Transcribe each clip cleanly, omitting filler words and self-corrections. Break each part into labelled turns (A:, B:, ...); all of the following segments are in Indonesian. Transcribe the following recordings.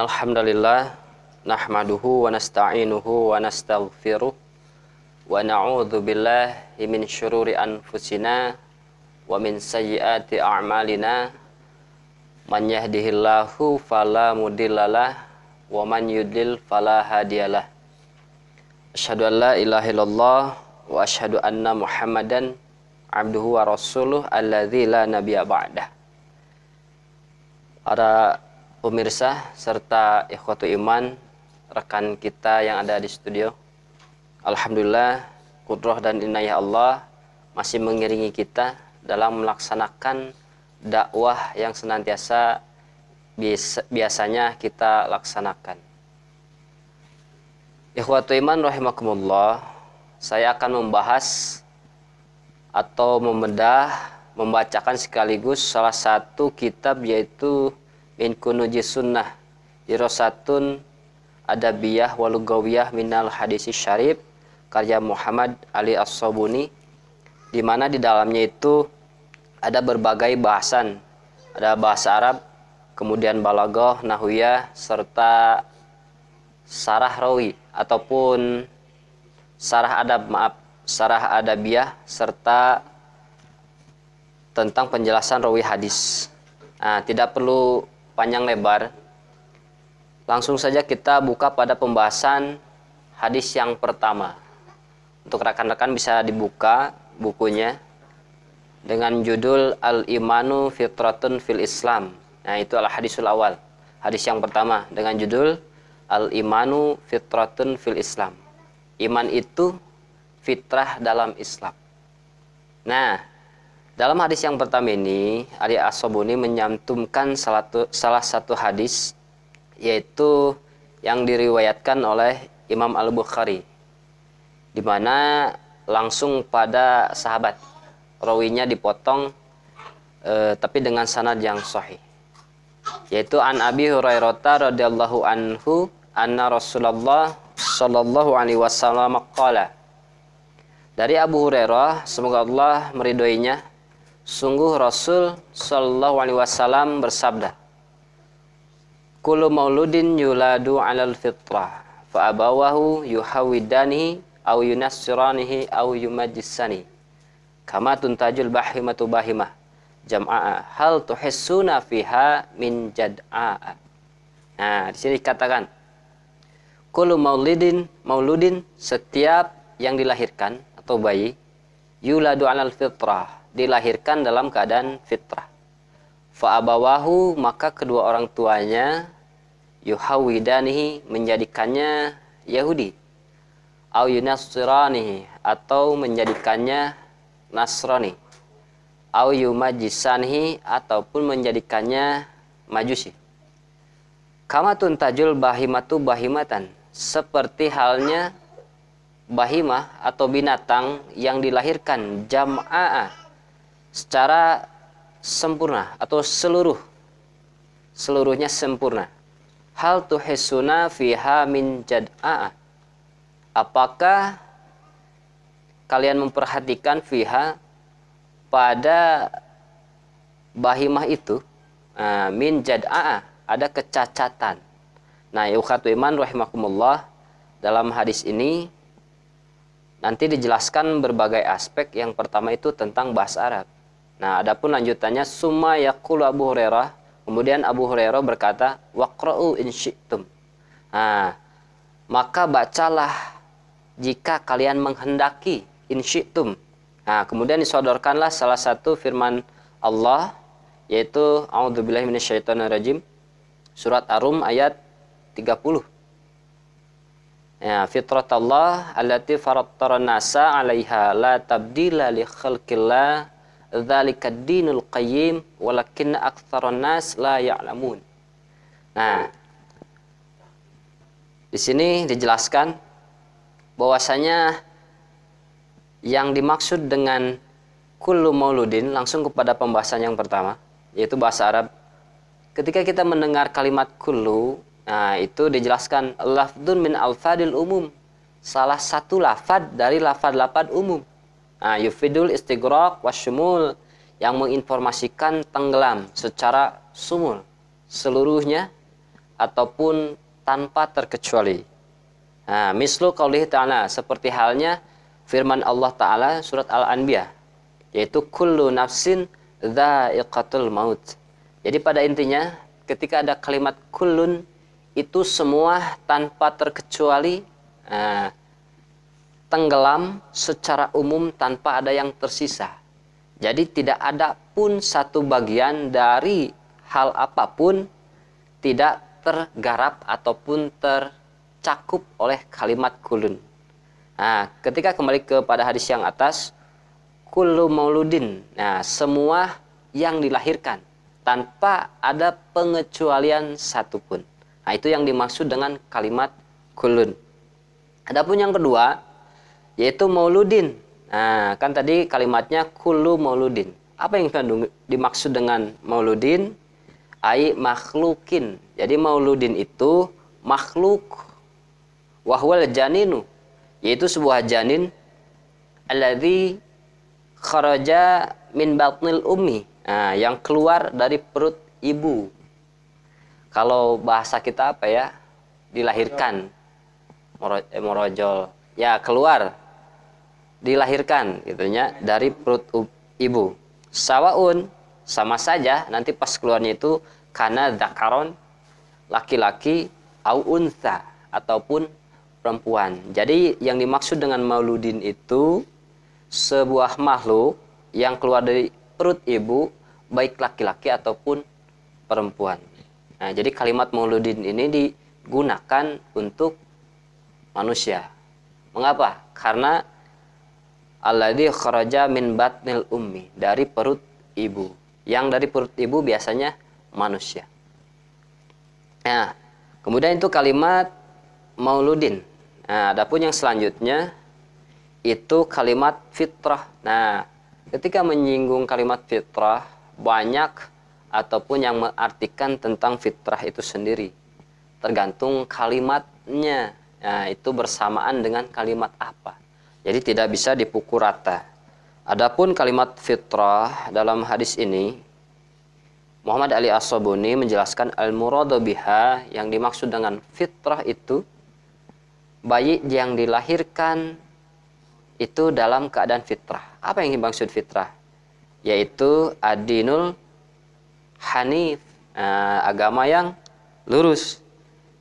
A: Innal hamdalillah nahmaduhu wa nasta'inuhu wa nastaghfiruh wa na'udzu billahi min syururi anfusina wa min sayyiati a'malina man yahdihillahu fala mudhillalah wa man yudlil fala hadiyalah. Asyhadu an la ilaha illallah wa asyhadu anna Muhammadan abduhu wa rasuluh alladzi la nabiyya ba'dah. Para pemirsa serta ikhwatu iman, rekan kita yang ada di studio, alhamdulillah kudrah dan inayah Allah masih mengiringi kita dalam melaksanakan dakwah yang senantiasa biasanya kita laksanakan. Ikhwatu iman rahimakumullah, saya akan membahas atau membacakan sekaligus salah satu kitab, yaitu Min Kunuzis Sunnah Dirasatun Adabiyah wa Lugawiyah Minal Hadisi Syarif karya Muhammad Ali As-Sabuni, di mana di dalamnya itu ada berbagai bahasan, ada bahasa Arab, kemudian balaghah, nahwiyah, serta sarah rawi ataupun sarah adabiyah, serta tentang penjelasan rawi hadis. Nah, tidak perlu panjang lebar, langsung saja kita buka pada pembahasan hadis yang pertama. Untuk rekan-rekan bisa dibuka bukunya dengan judul Al-Imanu Fitratun fil Islam. Nah, itu al-hadisul awal, hadis yang pertama dengan judul Al-Imanu Fitratun fil Islam. Iman itu fitrah dalam Islam. Nah, dalam hadis yang pertama ini, Ali As-Sabuni menyantumkan salah satu hadis, yaitu yang diriwayatkan oleh Imam Al-Bukhari, di mana langsung pada sahabat, rawinya dipotong tapi dengan sanad yang sahih, yaitu an Abi Hurairah radhiyallahu anhu anna Rasulullah sallallahu alaihi wasallam qala. Dari Abu Hurairah, semoga Allah meridhoinya, sungguh Rasul sallallahu alaihi wasallam bersabda, kullu mauludin yuladu 'alal fitrah fa abawahu yuhawidanihi aw yunassiranihi aw yumajjisani kama tuntajul bahimatu bahimah jam'a hal tuhissuna fiha min jad'a. Nah, di sini dikatakan kullu mauludin, setiap yang dilahirkan atau bayi, yuladu 'alal fitrah, dilahirkan dalam keadaan fitrah. Fa'abawahu, maka kedua orang tuanya, yuhawidanihi, menjadikannya Yahudi, au yunassiranihi, atau menjadikannya Nasrani, au yumajjisanihi, ataupun menjadikannya Majusi. Kama tuntajul bahimatu bahimatan, seperti halnya bahimah atau binatang yang dilahirkan jam'ah secara sempurna atau seluruhnya sempurna. Hal tuhissuna fiha min jad'a, apakah kalian memperhatikan fiha pada bahimah itu min jad'a, ada kecacatan. Nah, ikhwatu iman rahimakumullah, dalam hadis ini nanti dijelaskan berbagai aspek. Yang pertama itu tentang bahasa Arab. Nah, adapun lanjutannya summa yaqulu Abu Hurairah, kemudian Abu Hurairah berkata waqra'u in syi'tum. Nah, maka bacalah jika kalian menghendaki, in syi'tum. Nah, kemudian disodorkanlah salah satu firman Allah, yaitu a'udzubillahi minasyaitonirrajim, surat Ar-Rum ayat 30. Ya, fitratallah allati faratara nasa 'alaiha la tabdila li khalqillah dzalikad dinul qayyim walakinna aktsaran nas la ya'lamun. Nah, di sini dijelaskan bahwasanya yang dimaksud dengan kullu mauludin, langsung kepada pembahasan yang pertama, yaitu bahasa Arab. Ketika kita mendengar kalimat kullu, nah, itu dijelaskan lafdun min alfadil umum, salah satu lafad dari lafad-lafad umum. Nah, yufidul istighraq wasyumul, yang menginformasikan tenggelam secara sumul, seluruhnya ataupun tanpa terkecuali. Nah, mislu qaulih ta'ala, seperti halnya firman Allah Ta'ala surat Al-Anbiya, yaitu kullu nafsin dha'iqatul maut. Jadi pada intinya ketika ada kalimat kullun, itu semua tanpa terkecuali tenggelam secara umum tanpa ada yang tersisa. Jadi tidak ada pun satu bagian dari hal apapun tidak tergarap ataupun tercakup oleh kalimat kulun. Nah, ketika kembali kepada hadis yang atas, kullu mauludin, nah semua yang dilahirkan tanpa ada pengecualian satupun. Nah, itu yang dimaksud dengan kalimat kulun. Adapun yang kedua, yaitu mauludin. Nah, kan tadi kalimatnya kullu mauludin. Apa yang dimaksud dengan mauludin? Ai makhlukin. Jadi mauludin itu makhluk. Wahwal janinu, yaitu sebuah janin alladzi kharaja min batnil ummi. Nah, yang keluar dari perut ibu. Kalau bahasa kita apa ya? Dilahirkan. Morojol. Ya, keluar. Dilahirkan gitunya dari perut ibu. Sawaun, sama saja nanti pas keluarnya itu kana dzakaron, laki-laki, au untha, ataupun perempuan. Jadi yang dimaksud dengan mauludin itu sebuah makhluk yang keluar dari perut ibu, baik laki-laki ataupun perempuan. Nah, jadi kalimat mauludin ini digunakan untuk manusia. Mengapa? Karena alladzi kharaja min batnil ummi, dari perut ibu. Yang dari perut ibu biasanya manusia. Nah, kemudian itu kalimat mauludin. Nah, adapun yang selanjutnya itu kalimat fitrah. Nah, ketika menyinggung kalimat fitrah, banyak ataupun yang mengartikan tentang fitrah itu sendiri. Tergantung kalimatnya. Nah, itu bersamaan dengan kalimat apa. Jadi tidak bisa dipukul rata. Adapun kalimat fitrah dalam hadis ini, Muhammad Ali As-Sabuni menjelaskan al-muradu biha, yang dimaksud dengan fitrah itu bayi yang dilahirkan itu dalam keadaan fitrah. Apa yang dimaksud fitrah? Yaitu ad-dinul hanif, agama yang lurus.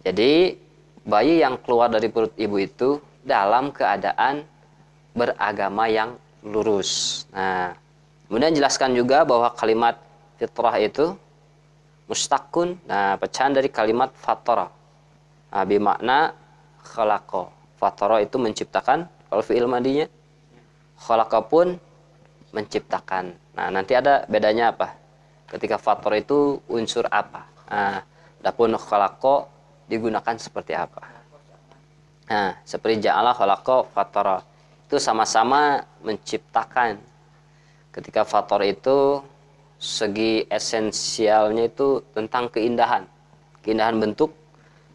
A: Jadi bayi yang keluar dari perut ibu itu dalam keadaan beragama yang lurus. Nah, kemudian jelaskan juga bahwa kalimat fitrah itu mustaqun, pecahan dari kalimat fatara. Bimakna khalaqa. Fatara itu menciptakan, kalau fi'il madinya. Khalaqa pun menciptakan. Nah, nanti ada bedanya apa? Ketika fatara itu unsur apa? Adapun khalaqa digunakan seperti apa? Nah, seperti ja'ala, khalaqa, fatara. Itu sama-sama menciptakan. Ketika fatara itu segi esensialnya itu tentang keindahan. Keindahan bentuk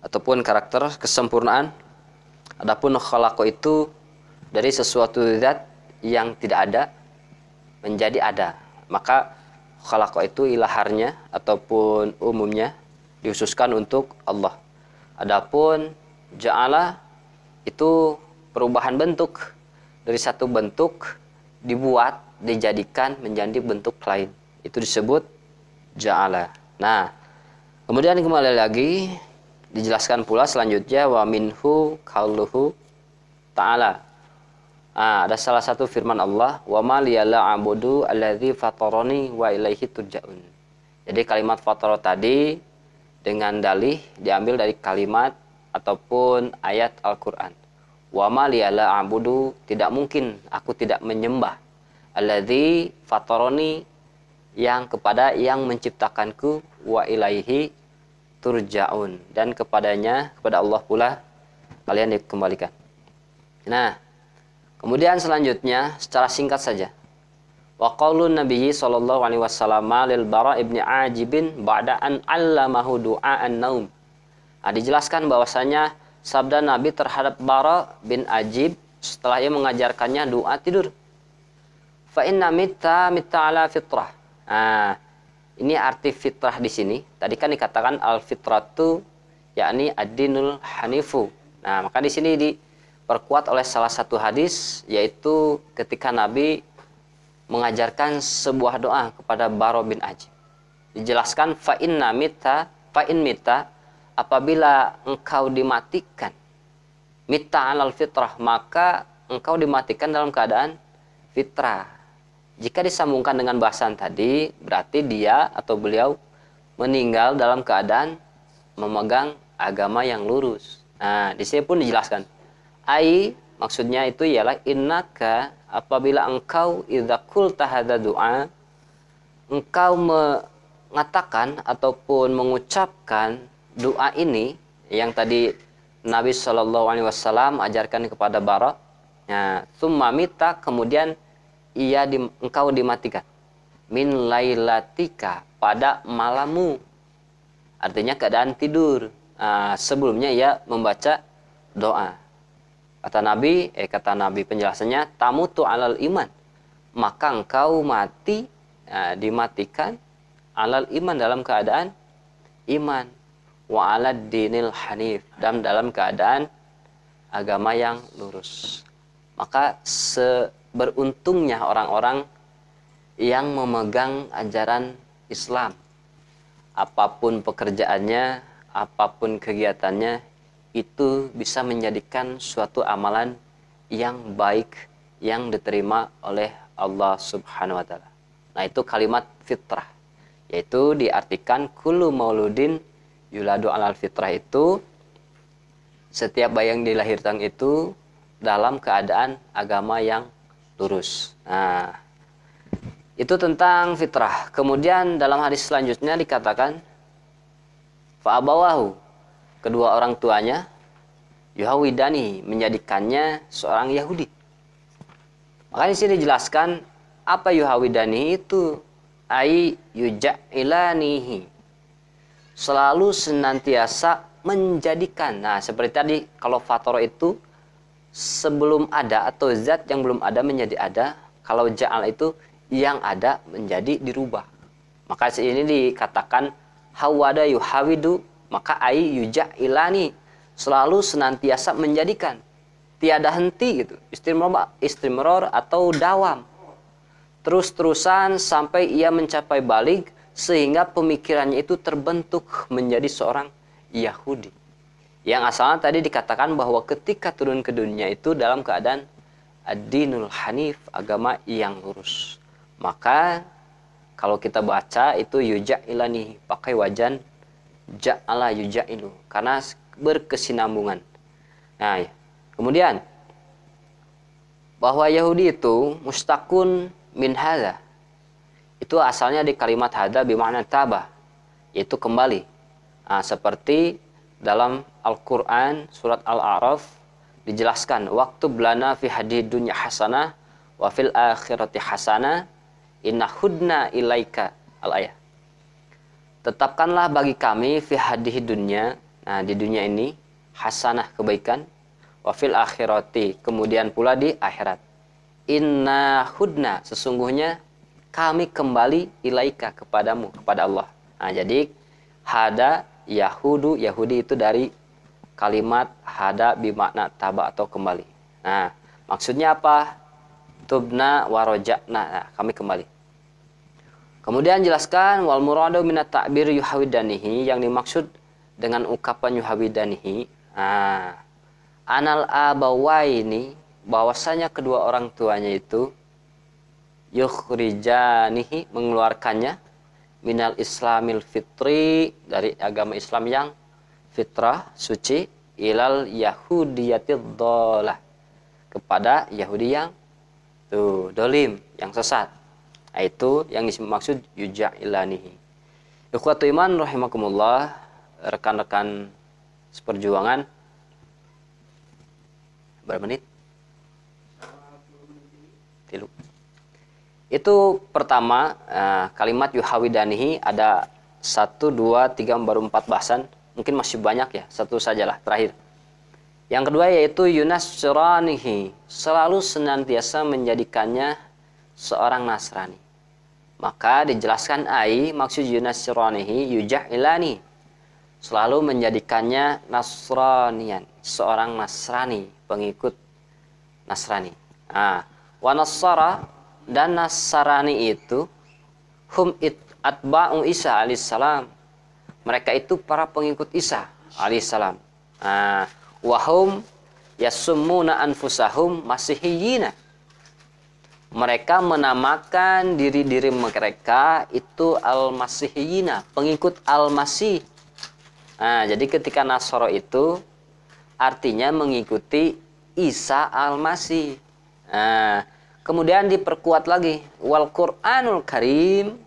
A: ataupun karakter, kesempurnaan. Adapun khalaqa itu dari sesuatu zat yang tidak ada menjadi ada. Maka khalaqa itu ilaharnya ataupun umumnya dikhususkan untuk Allah. Adapun ja'ala itu perubahan bentuk, dari satu bentuk dibuat, dijadikan menjadi bentuk lain. Itu disebut ja'ala. Nah, kemudian kembali lagi dijelaskan pula selanjutnya wa minhu qauluhu ta'ala. Ada salah satu firman Allah, wa ma liyala abudu alladzi fatarani wa ilaihi turja'un. Jadi kalimat fatara tadi dengan dalih diambil dari kalimat ataupun ayat Al-Qur'an. Wa ma liyala abudu, tidak mungkin aku tidak menyembah alladzi fatarani, yang kepada yang menciptakanku, wa ilaihi turja'un, dan kepadanya, kepada Allah pula kalian dikembalikan. Nah, kemudian selanjutnya secara singkat saja. Wa qaulun nabiyyi sallallahu alaihi wasallam lil Bara ibn Ajib ba'da an 'allamahu du'aan naum. Dijelaskan bahwasanya sabda Nabi terhadap Bara bin Ajib setelah ia mengajarkannya doa tidur. Fa inna mitta ala fitrah. Ini arti fitrah di sini. Tadi kan dikatakan al-fitratu yakni ad-dinul hanifu. Nah, maka di sini diperkuat oleh salah satu hadis, yaitu ketika Nabi mengajarkan sebuah doa kepada Bara bin Azib. Dijelaskan fa in mita, apabila engkau dimatikan, mita alal fitrah, maka engkau dimatikan dalam keadaan fitrah. Jika disambungkan dengan bahasan tadi, berarti dia atau beliau meninggal dalam keadaan memegang agama yang lurus. Nah, di sini pun dijelaskan. Maksudnya itu ialah innaka, apabila engkau idza qulta hadza du'a, engkau mengatakan ataupun mengucapkan doa ini yang tadi Nabi Shallallahu Alaihi Wasallam ajarkan kepada Bara. Nah, summa mita, kemudian engkau dimatikan min lailatika, pada malammu, artinya keadaan tidur. Sebelumnya ia membaca doa. Kata Nabi penjelasannya, tamutu alal iman, maka engkau mati, dimatikan alal iman, dalam keadaan iman, wa alad dinil hanif, dan dalam keadaan agama yang lurus. Maka beruntungnya orang-orang yang memegang ajaran Islam, apapun pekerjaannya, apapun kegiatannya, itu bisa menjadikan suatu amalan yang baik, yang diterima oleh Allah Subhanahu wa Ta'ala. Nah, itu kalimat fitrah, yaitu diartikan kullu mauludin yuladu alal fitrah, itu setiap bayi yang dilahirkan itu dalam keadaan agama yang lurus. Nah, itu tentang fitrah. Kemudian dalam hadis selanjutnya dikatakan fa'abawahu, kedua orang tuanya, yuhawidani, menjadikannya seorang Yahudi. Maka di sini dijelaskan apa yuhawidani itu, yuja'ilanihi, selalu senantiasa menjadikan. Nah, seperti tadi kalau fatoro itu sebelum ada atau zat yang belum ada menjadi ada, kalau ja'al itu yang ada menjadi dirubah. Maka ini dikatakan hawada yuhawidu, maka yuja'ilani, selalu senantiasa menjadikan, tiada henti gitu, istimror atau dawam, terus-terusan sampai ia mencapai baligh, sehingga pemikirannya itu terbentuk menjadi seorang Yahudi. Yang asalnya tadi dikatakan bahwa ketika turun ke dunia itu dalam keadaan ad-dinul hanif, agama yang lurus. Maka kalau kita baca itu yuja'ilani, pakai wajan ja'ala yuja'ilu, karena berkesinambungan. Nah, kemudian bahwa Yahudi itu mustaqun min hadza, itu asalnya di kalimat hadza bermakna taba, yaitu kembali. Nah, seperti dalam Al-Quran surat Al-A'raf dijelaskan, waktu belana fi hadid dunya hasanah wa fil akhirati hasanah inna hudna ilaika, al-ayah. Tetapkanlah bagi kami fi hadid dunya, nah di dunia ini, hasanah, kebaikan, wa fil akhirati, kemudian pula di akhirat, inna hudna, sesungguhnya kami kembali ilaika, kepadamu, kepada Allah. Nah, jadi hada Yahudu, Yahudi itu dari kalimat hada bimakna taba atau kembali. Nah, maksudnya apa? Tubna waroja'na, nah, kami kembali. Kemudian jelaskan wal muradu minat ta'bir yuhawidanihi, yang dimaksud dengan ungkapan yuhawidanihi, nah, anal abawaini, bahwasanya kedua orang tuanya itu yukhrijanihi, mengeluarkannya, minal islamil fitri, dari agama Islam yang fitrah, suci, ilal yahudiyatid dhalah, kepada Yahudi yang dolim, yang sesat. Nah, itu yang dimaksud yuja'ilanihi. Ikhwatu iman rahimakumullah, rekan-rekan seperjuangan, berapa menit? Tilu. Itu pertama, kalimat yuhawidanihi ada 1, 2, 3, baru 4 bahasan. Mungkin masih banyak ya, satu sajalah terakhir. Yang kedua yaitu yunasranihi, selalu senantiasa menjadikannya seorang Nasrani. Maka dijelaskan maksud yunasranihi yuja'ilani, selalu menjadikannya Nasranian, seorang Nasrani, pengikut Nasrani. Nah, wa Nassara, dan Nasrani itu hum atba'u Isa alaihissalam. Mereka itu para pengikut Isa alaihissalam. Nah, wahum yasummuna anfusahum masihiyina. Mereka menamakan diri-diri mereka itu al-masihiyina, pengikut al-masih. Nah, jadi ketika Nasara itu artinya mengikuti Isa al-Masih. Nah, kemudian diperkuat lagi wal Qur'anul Karim,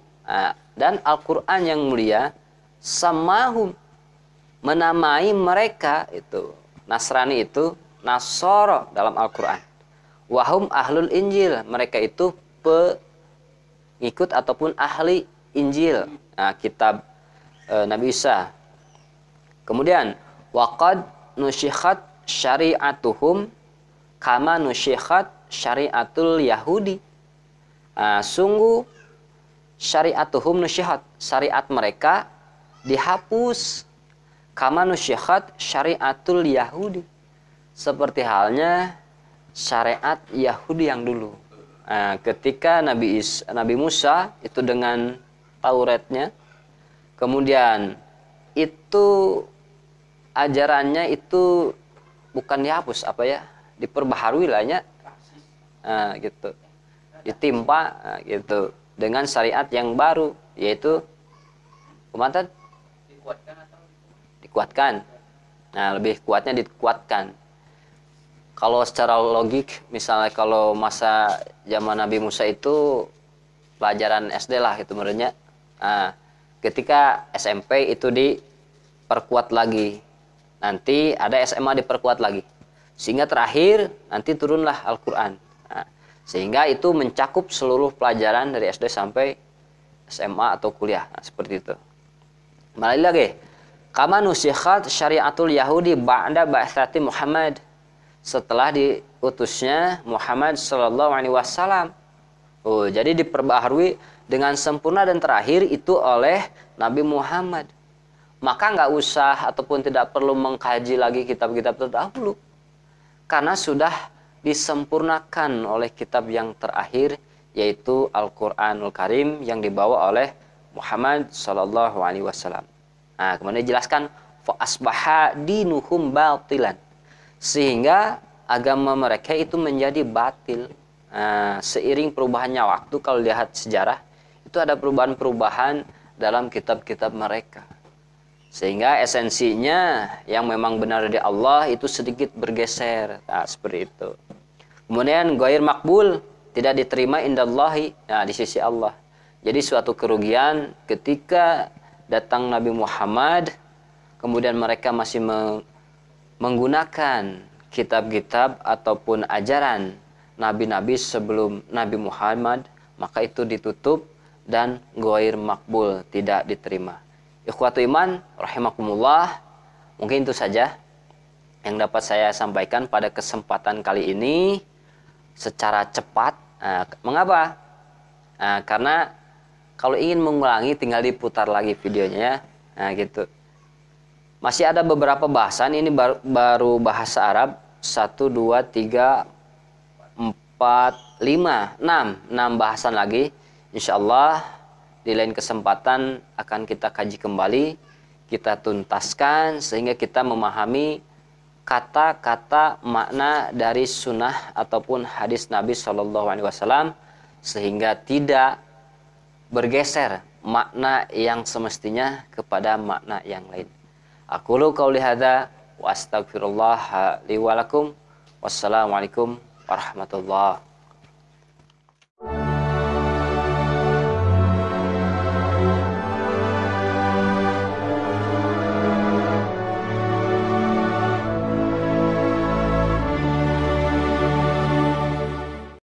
A: dan Al-Qur'an yang mulia samahum, menamai mereka itu Nasrani itu Nasara dalam Al-Qur'an. Wahum ahlul Injil, mereka itu pengikut ataupun ahli Injil, kitab Nabi Isa. Kemudian waqad nusyikhat syari'atuhum kama nusyikhat syari'atul Yahudi. Sungguh syari'atuhum nusyikhat, syariat mereka dihapus, kama nusyikhat syari'atul Yahudi, seperti halnya syariat Yahudi yang dulu. Ketika Nabi Musa itu dengan Tauratnya, kemudian itu ajarannya itu bukan dihapus, diperbaharui lahnya, gitu, ditimpa, gitu, dengan syariat yang baru, yaitu kumatan dikuatkan. Nah, lebih kuatnya dikuatkan. Kalau secara logik, misalnya kalau masa zaman Nabi Musa itu pelajaran SD lah itu menurutnya. Ketika SMP itu diperkuat lagi, nanti ada SMA diperkuat lagi, sehingga terakhir nanti turunlah Al-Quran. Sehingga itu mencakup seluruh pelajaran dari SD sampai SMA atau kuliah. Seperti itu. Kembali lagi, kama nusyikhat syariatul Yahudi ba'da ba'tsati Muhammad, setelah diutusnya Muhammad sallallahu alaihi wasallam. Jadi diperbaharui dengan sempurna dan terakhir itu oleh Nabi Muhammad. Maka nggak usah ataupun tidak perlu mengkaji lagi kitab-kitab terdahulu, karena sudah disempurnakan oleh kitab yang terakhir, yaitu Al-Qur'anul Karim yang dibawa oleh Muhammad sallallahu alaihi wasallam. Kemudian dijelaskan fa asbaha dinuhum batilan, sehingga agama mereka itu menjadi batil. Seiring perubahannya waktu, kalau lihat sejarah itu ada perubahan-perubahan dalam kitab-kitab mereka, sehingga esensinya yang memang benar dari Allah itu sedikit bergeser. Seperti itu. Kemudian ghair makbul, tidak diterima indallahi, di sisi Allah. Jadi suatu kerugian ketika datang Nabi Muhammad, kemudian mereka masih menggunakan kitab-kitab ataupun ajaran nabi-nabi sebelum Nabi Muhammad, maka itu ditutup dan ghair makbul, tidak diterima. Ikhwatu iman rahimakumullah, mungkin itu saja yang dapat saya sampaikan pada kesempatan kali ini secara cepat. Mengapa? Karena kalau ingin mengulangi tinggal diputar lagi videonya, gitu. Masih ada beberapa bahasan, ini baru bahasa Arab 1, 2, 3, 4, 5, 6 bahasan lagi. Insyaallah di lain kesempatan akan kita kaji kembali, kita tuntaskan sehingga kita memahami kata-kata makna dari sunnah ataupun hadis Nabi Shallallahu Alaihi Wasallam, sehingga tidak bergeser makna yang semestinya kepada makna yang lain. Aqulu qauli hadza wa astaghfirullah li wa lakum. Wassalamualaikum warahmatullahi